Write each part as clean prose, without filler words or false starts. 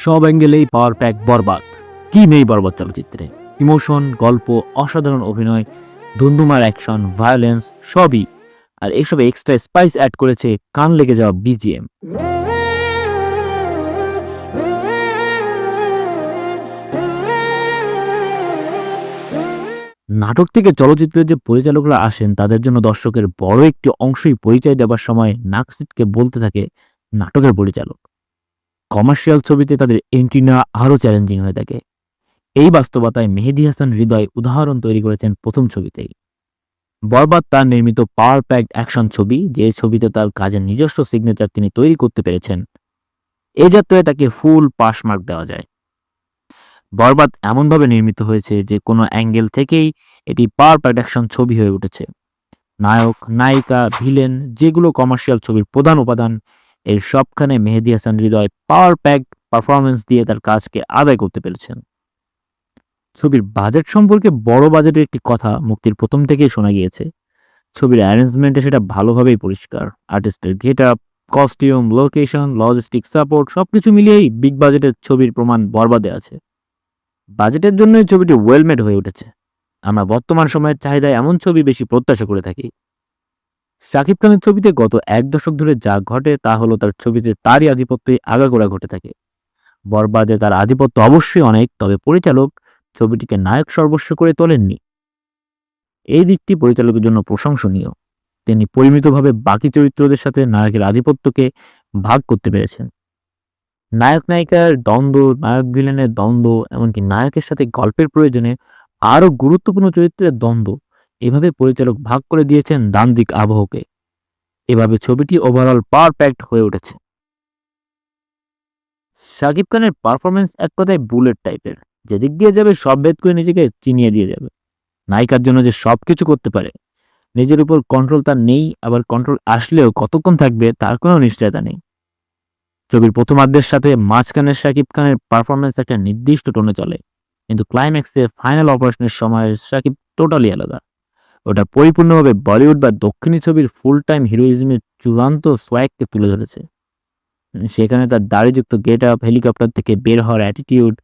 সব অ্যাঙ্গেলেই power pack বরবাদ। কি নেই বরবাদ চলচ্চিত্রে? ইমোশন, গল্প, অসাধারণ অভিনয়, ধুন্ধুমার অ্যাকশন, ভায়োলেন্স সবই। আর এসবে এক্সট্রা স্পাইস অ্যাড করেছে কান লেগে যাওয়া বিজিএম। নাটক থেকে চলচ্চিত্রের যে পরিচালকরা আসেন তাদের জন্য দর্শকের বড় একটি অংশই পরিচয় দেওয়ার সময় নাক সিটকে বলতে থাকে নাটকের পরিচালক। কমার্শিয়াল ছবিতে তাদের এন্ট্রি নেওয়া আরও চ্যালেঞ্জিং হয়ে থাকে। এই বাস্তবতায় মেহেদী হাসান হৃদয় উদাহরণ তৈরি করেছেন প্রথম ছবিতেই। বরবাদ তার নির্মিত পাওয়ার প্যাকড অ্যাকশন ছবি, যে ছবিতে তার কাজের নিজস্ব সিগনেচার তিনি তৈরি করতে পেরেছেন। এই যাত্রায় তাকে ফুল পাস মার্ক দেওয়া যায়। বরবাদ এমনভাবে নির্মিত হয়েছে যে কোনো অ্যাঙ্গেল থেকেই এটি পাওয়ার প্যাকড অ্যাকশন ছবি হয়ে উঠেছে। নায়ক, নায়িকা, ভিলেন যেগুলো কমার্শিয়াল ছবির প্রধান উপাদান, এর সবখানে মেহেদী হাসান হৃদয় পাওয়ার প্যাকড পারফরমেন্স দিয়ে তার কাজকে আদায় করতে পেরেছেন। ছবির বাজেট সম্পর্কে বড় বাজেটের একটি কথা মুক্তির প্রথম থেকেই শোনা গিয়েছে। ছবির অ্যারেঞ্জমেন্টে সেটা ভালোভাবেই পরিষ্কার। আর্টিস্টের getup, costume, location, logistic support সবকিছু মিলিয়েই বিগ বাজেটের ছবির প্রমাণ বরবাদে আছে। বাজেটের জন্যই ছবিটি ওয়েল মেড হয়ে উঠেছে। আমরা বর্তমান সময়ের চাহিদায় এমন ছবি বেশি প্রত্যাশা করে থাকি। শাকিব খানের ছবিতে গত এক দশক ধরে যা ঘটে তা হলো তার ছবিতে তারই আধিপত্যই আগাগোড়া ঘটে থাকে। বরবাদে তার আধিপত্য অবশ্যই অনেক, তবে পরিচালক ছবিটিকে নায়ক সর্বস্ব করে তোলেননি। এই দিকটি পরিচালকের জন্য প্রশংসনীয়। তিনি পরিমিতভাবে বাকি চরিত্রদের সাথে নায়কের আধিপত্যকে ভাগ করতে পেরেছেন। নায়ক নায়িকার দ্বন্দ্ব, নায়ক ভিলেনের দ্বন্দ্ব, এমনকি নায়কের সাথে গল্পের প্রয়োজনে আরও গুরুত্বপূর্ণ চরিত্রের দ্বন্দ্ব, এভাবে পরিচালক ভাগ করে দিয়েছেন দ্বান্দ্বিক আবহকে। এভাবে ছবিটি ওভারঅল পাওয়ার প্যাকড হয়ে উঠেছে। শাকিব খানের পারফরমেন্স এক কথায় বুলেট টাইপের, যেদিক দিয়ে যাবে সব ভেদ করে নিজেকে চিনিয়ে দিয়ে যাবে। নায়িকার জন্য যে সবকিছু করতে পারে, নিজের উপর কন্ট্রোল তার নেই, আবার কন্ট্রোল আসলেও কতক্ষণ থাকবে তার কোনো নিশ্চয়তা নেই। ছবির প্রথমার্ধের সাথে মাঝখানের শাকিব খানের পারফরমেন্স একটা নির্দিষ্ট টোনে চলে, কিন্তু ক্লাইম্যাক্সে ফাইনাল অপারেশনের সময় শাকিব টোটালি আলাদা। ওটা পরিপূর্ণভাবে বলিউড বা দক্ষিণী ছবির ফুল টাইম হিরোইজমের চূড়ান্ত সোয়াগকে তুলে ধরেছে। সেখানে তার দাড়িযুক্ত গেট আপ, হেলিকপ্টার থেকে বের হওয়ার অ্যাটিটিউড,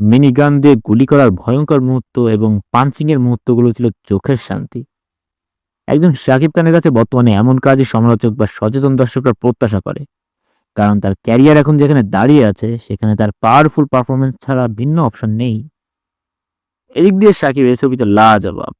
মিনিগান দিয়ে গুলি করার ভয়ঙ্কর মুহূর্ত এবং পাঞ্চিং এর মুহূর্তগুলো ছিল চোখের শান্তি। একজন শাকিব খানের কাছে বর্তমানে এমন কাজই সমালোচক বা সচেতন দর্শকরা প্রত্যাশা করে, কারণ তার ক্যারিয়ার এখন যেখানে দাঁড়িয়ে আছে সেখানে তার পাওয়ারফুল পারফরমেন্স ছাড়া ভিন্ন অপশন নেই। এদিক দিয়ে শাকিব এই ছবিতে লাজবাব।